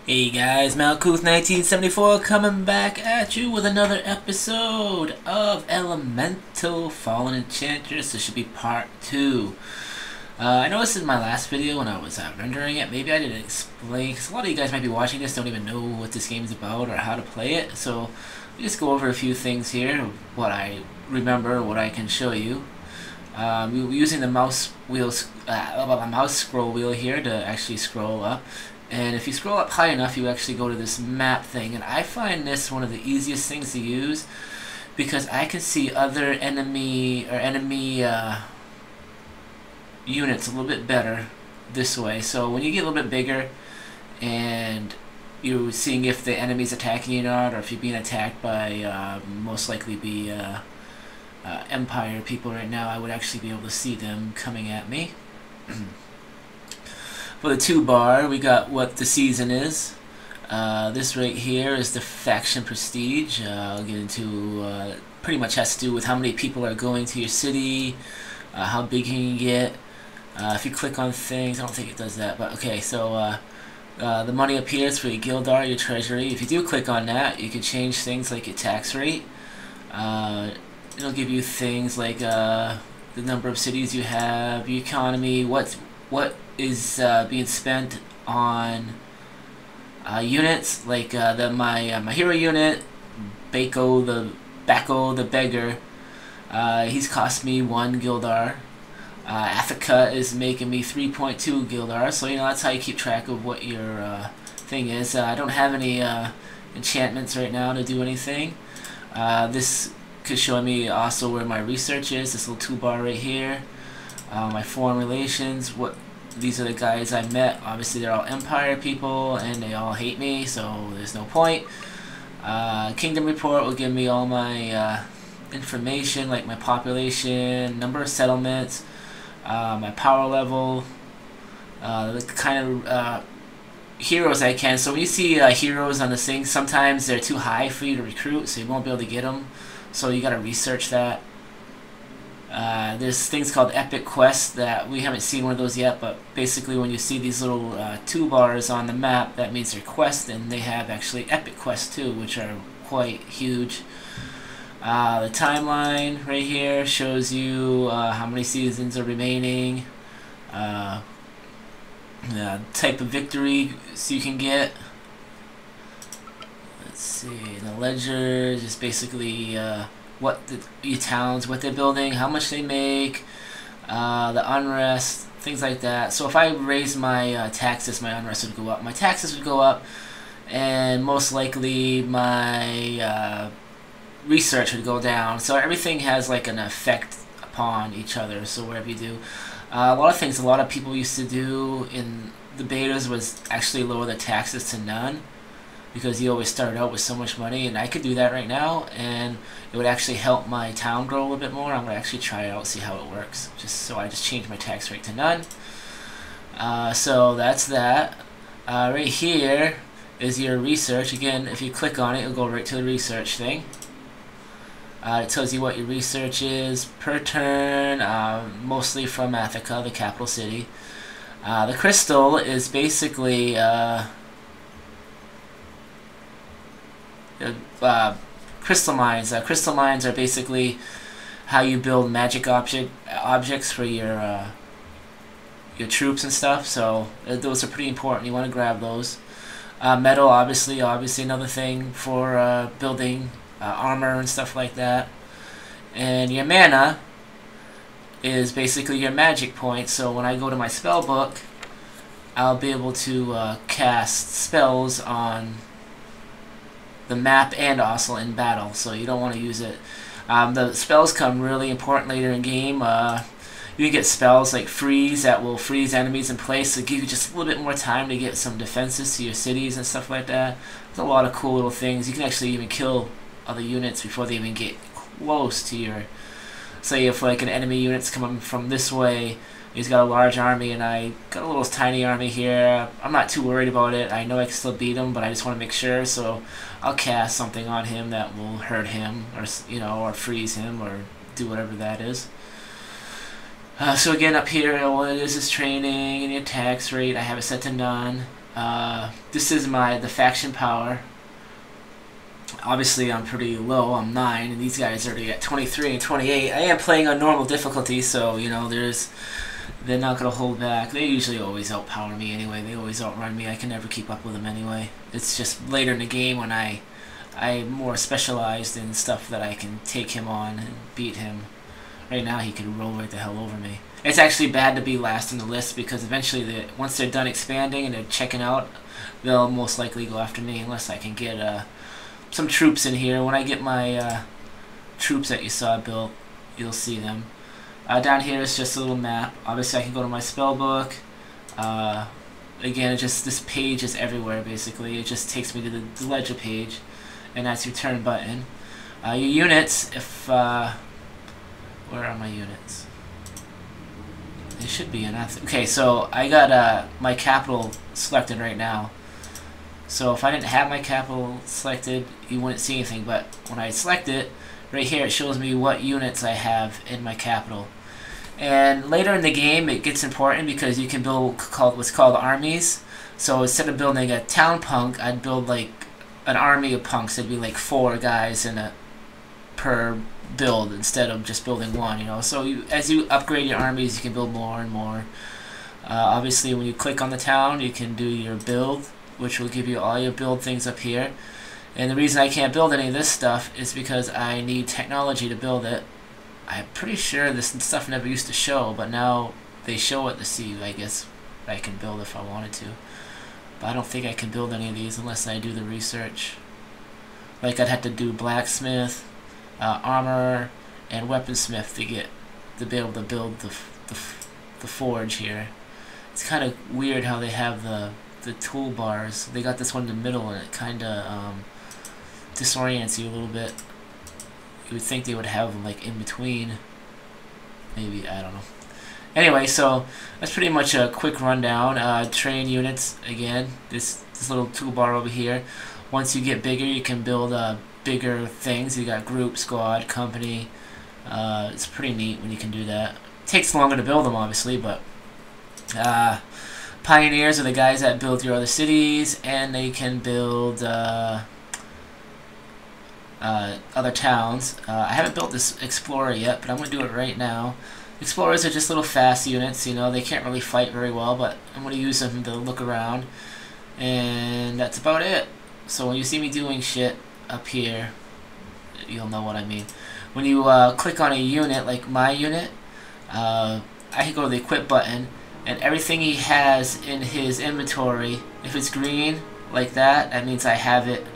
Hey guys, Malkuth1974 coming back at you with another episode of Elemental-Fallen Enchantress. This should be part 2. I know this is my last video when I was rendering it. Maybe I didn't explain, because a lot of you guys might be watching this, don't even know what this game is about or how to play it. So, let me just go over a few things here, what I remember, what I can show you. We were using the mouse scroll wheel here to actually scroll up. And if you scroll up high enough, you actually go to this map thing. And I find this one of the easiest things to use because I can see other enemy units a little bit better this way. So when you get a little bit bigger and you're seeing if the enemy's attacking you or not, or if you're being attacked by most likely be Empire people right now, I would actually be able to see them coming at me. For the 2-bar, we got what the season is. This right here is the faction prestige. I'll get into pretty much has to do with how many people are going to your city, how big can you get. If you click on things, I don't think it does that, but okay. So the money up here is for your Gildar, your treasury. If you do click on that, you can change things like your tax rate. It'll give you things like the number of cities you have, your economy, what is being spent on units, like my hero unit, Bako the beggar. He's cost me 1 Gildar. Africa is making me 3.2 Gildar. So that's how you keep track of what your thing is. I don't have any enchantments right now to do anything. This could show me also where my research is. This little 2-bar right here. My foreign relations. These are the guys I met. Obviously, they're all Empire people, and they all hate me, so there's no point. Kingdom report will give me all my information, like my population, number of settlements, my power level, the kind of heroes I can. So when you see heroes on this thing, sometimes they're too high for you to recruit, so you won't be able to get them. So you gotta research that. There's things called epic quests that we haven't seen one of those yet, but basically when you see these little 2-bars on the map, that means they're quests, and they have actually epic quests too, which are quite huge. The timeline right here shows you how many seasons are remaining, the type of victory you can get. Let's see, the ledger is just basically what your towns, what they're building, how much they make, the unrest, things like that. So if I raise my taxes, my unrest would go up. My taxes would go up, and most likely my research would go down. So everything has like an effect upon each other. So whatever you do, a lot of things a lot of people used to do in the betas was actually lower the taxes to none, because you always start out with so much money, and I could do that right now, and it would actually help my town grow a little bit more. I'm going to actually try it out, see how it works. So I just changed my tax rate to none. So that's that. Right here is your research. Again, if you click on it, it'll go right to the research thing. It tells you what your research is per turn, mostly from Africa, the capital city. The crystal is basically crystal mines. Crystal mines are basically how you build magic objects for your troops and stuff. So those are pretty important. You want to grab those. Metal, obviously another thing for building armor and stuff like that. And your mana is basically your magic points. So when I go to my spell book, I'll be able to cast spells on the map and also in battle, so you don't want to use it. The spells come really important later in game. You can get spells like freeze that will freeze enemies in place, so give you just a little bit more time to get some defenses to your cities and stuff like that. There's a lot of cool little things. You can actually even kill other units before they even get close to your... Say if like an enemy unit's coming from this way, he's got a large army, and I got a little tiny army here. I'm not too worried about it. I know I can still beat him, but I just want to make sure. So I'll cast something on him that will hurt him, or or freeze him, or do whatever that is. So again, up here, all it is training and your tax rate. I have it set to none. This is the faction power. Obviously, I'm pretty low. I'm 9, and these guys are already at 23 and 28. I am playing on normal difficulty, so you know they're not gonna hold back. They usually always outpower me anyway. They always outrun me. I can never keep up with them anyway. It's just later in the game when I'm more specialized in stuff that I can take him on and beat him. Right now, he can roll right the hell over me. It's actually bad to be last on the list because eventually, once they're done expanding and they're checking out, they'll most likely go after me unless I can get some troops in here. When I get my troops that you saw built, you'll see them. Down here is just a little map. Obviously, I can go to my spell book. Again, this page is everywhere, basically. It just takes me to the ledger page, and that's your turn button. Your units, where are my units? They should be in. Okay, so I got my capital selected right now. So if I didn't have my capital selected, you wouldn't see anything. But when I select it, right here, it shows me what units I have in my capital. And later in the game, it gets important because you can build what's called armies. So instead of building a town punk, I'd build like an army of punks. It'd be like 4 guys per build instead of just building 1. You know, so as you upgrade your armies, you can build more and more. Obviously, when you click on the town, you can do your build, which will give you all your build things up here. And the reason I can't build any of this stuff is because I need technology to build it. I'm pretty sure this stuff never used to show, but now they show it to see, I guess, I can build if I wanted to. But I don't think I can build any of these unless I do the research. Like I'd have to do blacksmith, armor, and weaponsmith to be able to build the forge here. It's kind of weird how they have the toolbars. They got this one in the middle, and it kind of disorients you a little bit. You would think they would have them like in between. Maybe, I don't know. Anyway, so that's pretty much a quick rundown. Train units again. This little toolbar over here. Once you get bigger, you can build bigger things. You got group, squad, company. It's pretty neat when you can do that. It takes longer to build them, obviously, but pioneers are the guys that build your other cities, and they can build other towns. I haven't built this explorer yet, but I'm going to do it right now. Explorers are just little fast units, you know, they can't really fight very well, but I'm going to use them to look around, and that's about it. So when you see me doing shit up here, you'll know what I mean. When you click on a unit, like my unit, I can go to the equip button, and everything he has in his inventory, if it's green like that, that means I have it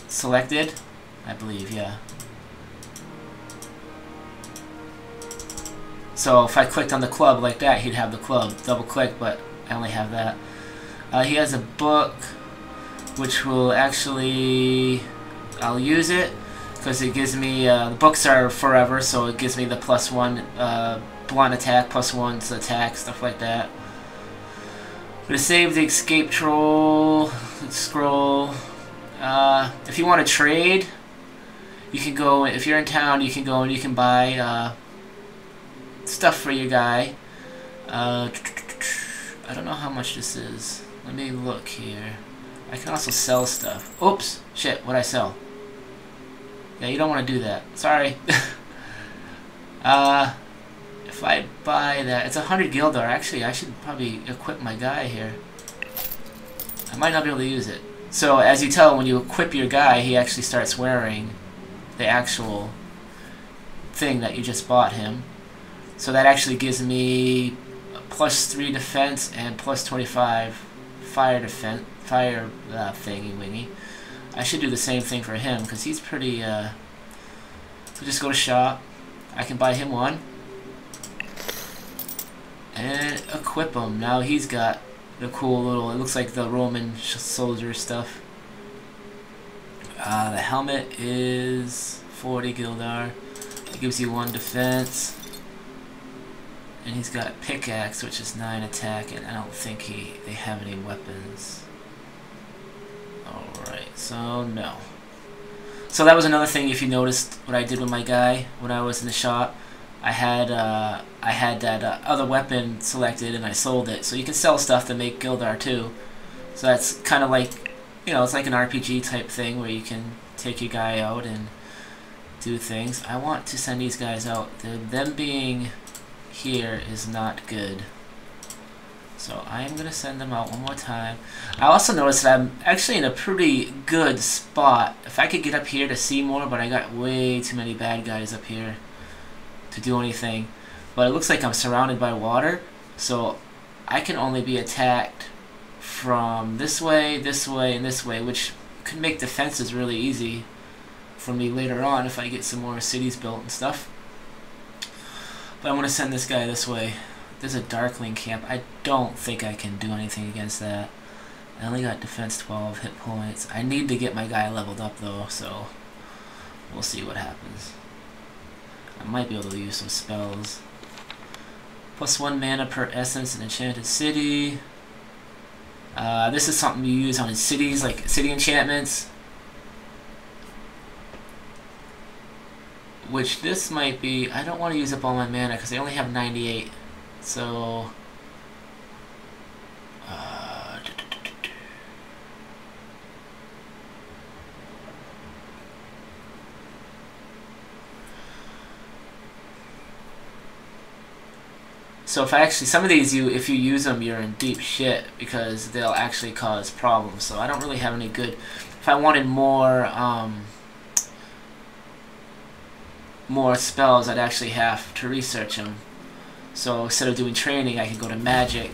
selected, I believe, yeah. So if I clicked on the club like that, he'd have the club. Double click, but I only have that. He has a book, which will actually, I'll use it because it gives me, the books are forever, so it gives me the +1 blunt attack, +1 to attack, stuff like that. I'm going to save the escape scroll. If you want to trade, you can go, if you're in town, you can go and you can buy stuff for your guy. I don't know how much this is. Let me look here. I can also sell stuff. Oops, shit, what'd I sell? Yeah, you don't want to do that. Sorry. If I buy that, it's 100 Gildar. Actually, I should probably equip my guy here. I might not be able to use it. So, as you tell, when you equip your guy, he actually starts wearing the actual thing that you just bought him. So that actually gives me +3 defense and +25 fire defense, thingy wingy. I should do the same thing for him because he's pretty. So just go to shop. I can buy him one and equip him. Now he's got the cool little. It looks like the Roman soldier stuff. The helmet is 40 Gildar. It gives you 1 defense. And he's got a pickaxe, which is 9 attack, and I don't think they have any weapons. Alright, so no. So that was another thing, if you noticed what I did with my guy when I was in the shop. I had that other weapon selected and I sold it. So you can sell stuff to make Gildar too. So that's kind of like, you know, it's like an RPG type thing where you can take your guy out and do things. I want to send these guys out. Them being here is not good. So I am going to send them out one more time. I also noticed that I'm actually in a pretty good spot. If I could get up here to see more, but I got way too many bad guys up here to do anything. But it looks like I'm surrounded by water, so I can only be attacked from this way, and this way, which could make defenses really easy for me later on if I get some more cities built and stuff. But I'm going to send this guy this way. There's a Darkling camp. I don't think I can do anything against that. I only got defense 12, hit points. I need to get my guy leveled up though, so we'll see what happens. I might be able to use some spells. +1 mana per essence in Enchanted City. This is something you use on cities, like city enchantments. Which this might be... I don't want to use up all my mana because I only have 98. So... So if I actually, some of these, if you use them, you're in deep shit because they'll actually cause problems. So I don't really have any good. If I wanted more, more spells, I'd actually have to research them. So instead of doing training, I can go to magic,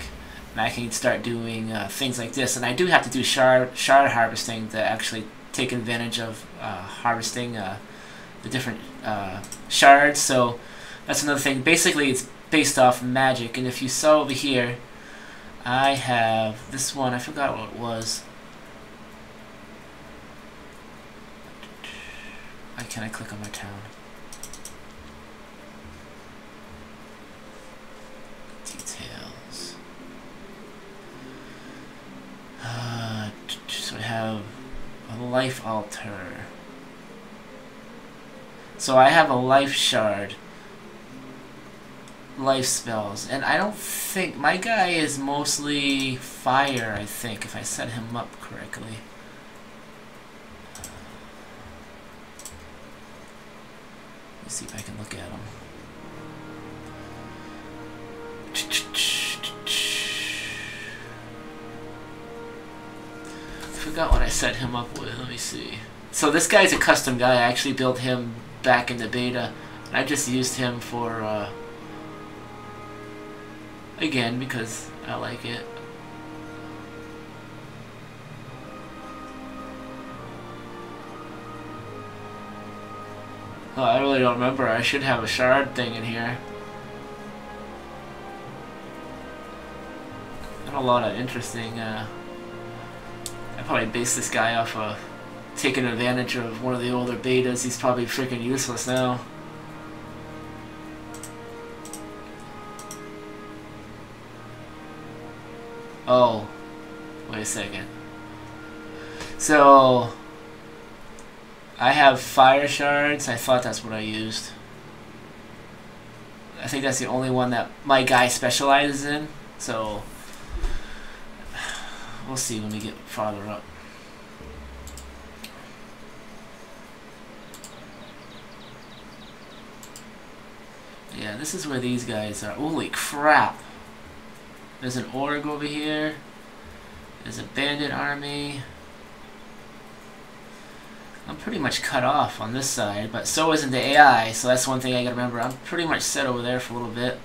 and I can start doing things like this. And I do have to do shard harvesting to actually take advantage of harvesting the different shards. So that's another thing. Basically, it's based off magic, and if you saw over here, I have this one. I forgot what it was. Why can't I click on my town? Details. So I have a life altar. So I have a life shard. Life spells, and I don't think my guy is mostly fire. I think if I set him up correctly. Let's see if I can look at him. I forgot what I set him up with. Let me see. So this guy's a custom guy. I actually built him back in the beta, and I just used him for. Again, because I like it. Oh, I really don't remember. I should have a shard thing in here. Got a lot of interesting. I probably based this guy off of taking advantage of one of the older betas. He's probably freaking useless now. Oh, wait a second. So, I have fire shards. I thought that's what I used. I think that's the only one that my guy specializes in. So, we'll see when we get farther up. Yeah, this is where these guys are. Holy crap! There's an org over here. There's a bandit army. I'm pretty much cut off on this side, but so isn't the AI, so that's one thing I gotta remember. I'm pretty much set over there for a little bit.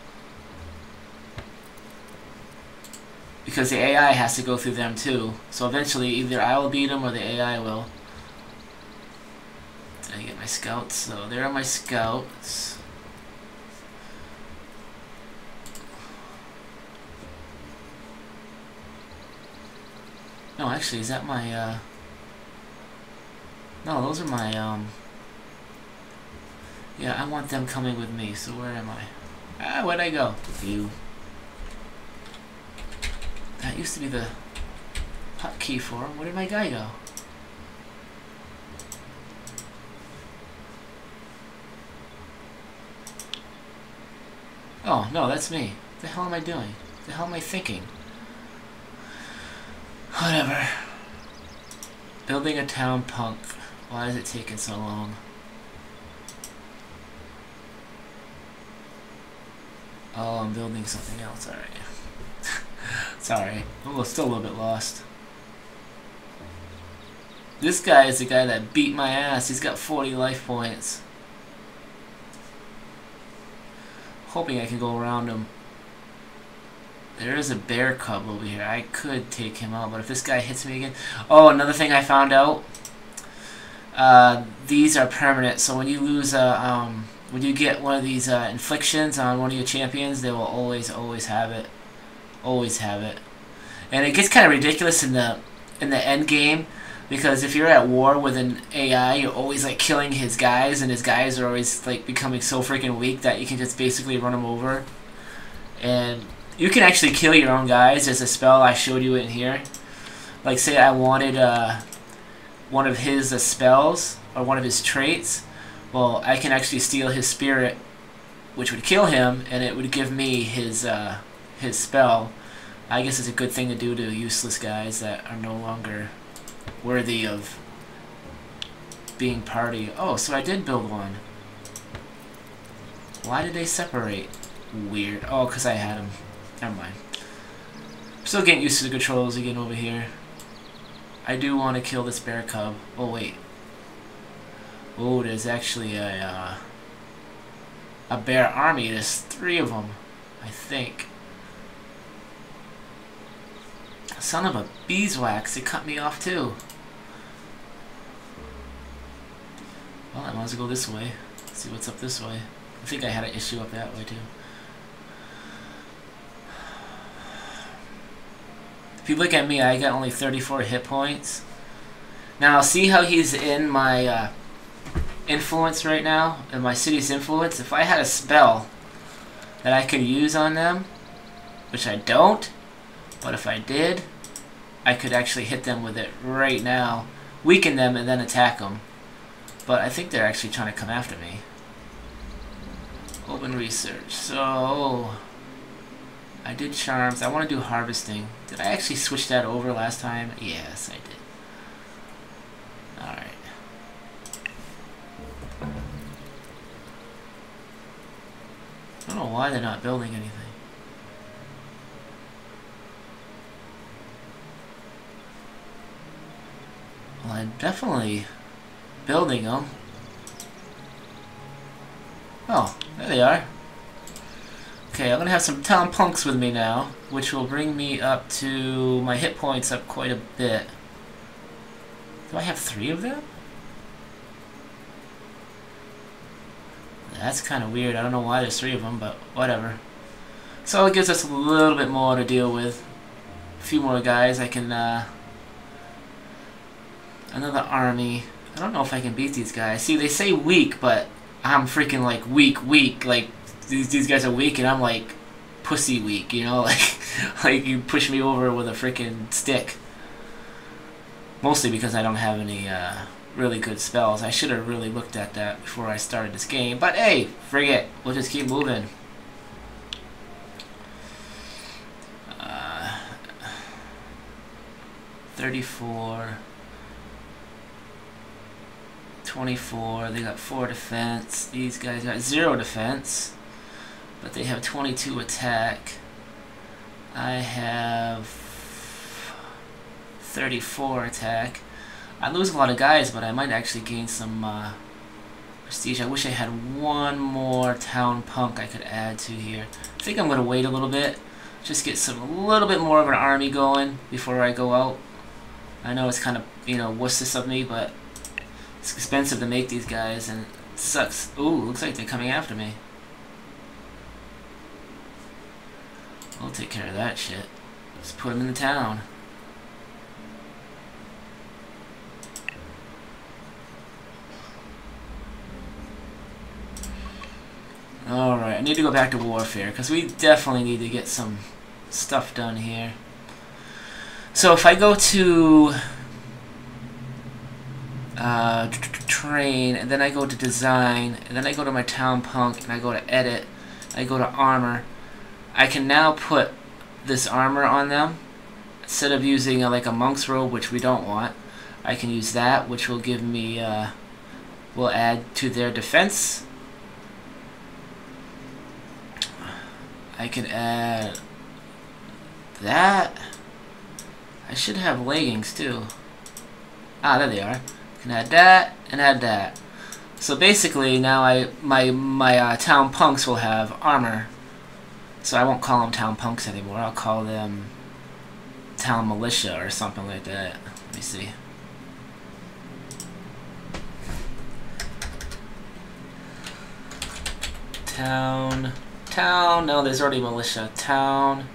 Because the AI has to go through them too. So eventually either I will beat them or the AI will. Did I get my scouts? So there are my scouts. No, actually, is that my, no, those are my, yeah, I want them coming with me, so where am I? Ah, where'd I go? View. That used to be the hotkey for him. Where did my guy go? Oh, no, that's me. What the hell am I doing? What the hell am I thinking? Whatever. Building a town punk. Why is it taking so long? Oh, I'm building something else. Alright. Sorry. I'm still a little bit lost. This guy is the guy that beat my ass. He's got 40 life points. Hoping I can go around him. There is a bear cub over here. I could take him out, but if this guy hits me again... Oh, another thing I found out. These are permanent, so when you lose a... when you get one of these inflictions on one of your champions, they will always have it. Always have it. And it gets kind of ridiculous in the end game, because if you're at war with an AI, you're always like killing his guys, and his guys are always like becoming so freaking weak that you can just basically run them over. And you can actually kill your own guys. There's a spell I showed you in here. Like say I wanted one of his spells or one of his traits. Well, I can actually steal his spirit, which would kill him, and it would give me his spell. I guess it's a good thing to do to useless guys that are no longer worthy of being party. Oh, so I did build one. Why did they separate? Weird. Oh, because I had them. Never mind. I'm still getting used to the controls again over here. I do want to kill this bear cub. Oh, wait. Oh, there's actually a bear army. There's 3 of them, I think. Son of a beeswax, they cut me off too. Well, I might as well go this way. See what's up this way. I think I had an issue up that way too. If you look at me, I got only 34 hit points. Now, see how he's in my influence right now? In my city's influence? If I had a spell that I could use on them, which I don't, but if I did, I could actually hit them with it right now, weaken them, and then attack them. But I think they're actually trying to come after me. Open research. So, I did charms. I want to do harvesting. Did I actually switch that over last time? Yes, I did. Alright. I don't know why they're not building anything. Well, I'm definitely building them. Oh, there they are. Okay, I'm gonna have some town punks with me now, which will bring me up to my hit points up quite a bit. Do I have 3 of them? That's kind of weird. I don't know why there's 3 of them, but whatever. So it gives us a little bit more to deal with. A few more guys. I can, another army. I don't know if I can beat these guys. See, they say weak, but I'm freaking like weak. Like, these guys are weak, and I'm like pussy weak, you know? Like you push me over with a freaking stick. Mostly because I don't have any, really good spells. I should have really looked at that before I started this game. But hey, frig it. We'll just keep moving. 34, 24. They got 4 defense. These guys got 0 defense, but they have 22 attack. I have 34 attack. I lose a lot of guys, but I might actually gain some prestige. I wish I had one more town punk I could add to here. I think I'm going to wait a little bit. Just get a little bit more of an army going before I go out. I know it's kind of, you know, wussous of me, but it's expensive to make these guys, and it sucks. Ooh, looks like they're coming after me. We'll take care of that shit. Just put them in the town. Alright, I need to go back to warfare, because we definitely need to get some stuff done here. So if I go to train, and then I go to design, and then I go to my town punk, and I go to edit, I go to armor. I can now put this armor on them. Instead of using like a monk's robe, which we don't want, I can use that, which will give me, will add to their defense. I can add that. I should have leggings too. Ah, there they are. I can add that and add that. So basically now my town punks will have armor. So I won't call them town punks anymore. I'll call them town militia or something like that. Let me see. Town, no, there's already militia. Town